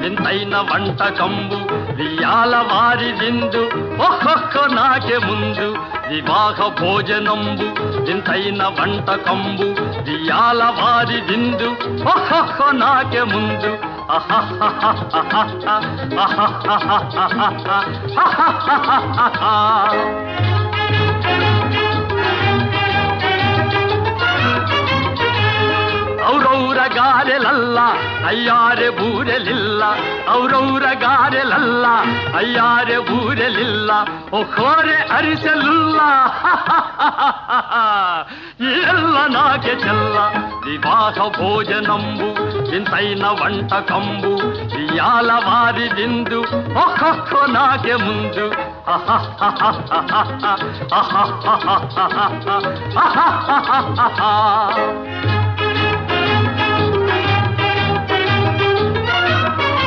వింతైన వంటకంబు వియాల వారి విందు ఒక్కొక్క నాకే ముందు వివాహ భోజనంబు వింతైన వంటకంబు వియాల వారి విందు ఒక్కొక్క నాకే ముందు ಔರೌರ ಗಾರೆಲಲ್ಲ ಅಯ್ಯಾರೆ ಬೂರೆಲಿಲ್ಲ ಔರೌರ ಗಾರೆಲಲ್ಲ ಅಯ್ಯಾರೆ ಬೂರೆಲಿಲ್ಲ ಒಕ್ಕೋರೆ ಅರಿಸಲಿಲ್ಲ ಎಲ್ಲ ನಾಕೆ ಚೆಲ್ಲ ವಿವಾಹ ಭೋಜನಂಬು ವಿಂತೈನ వంటకంబు వియాల వారి విందు ఒక్కొక్క నాకే ముందు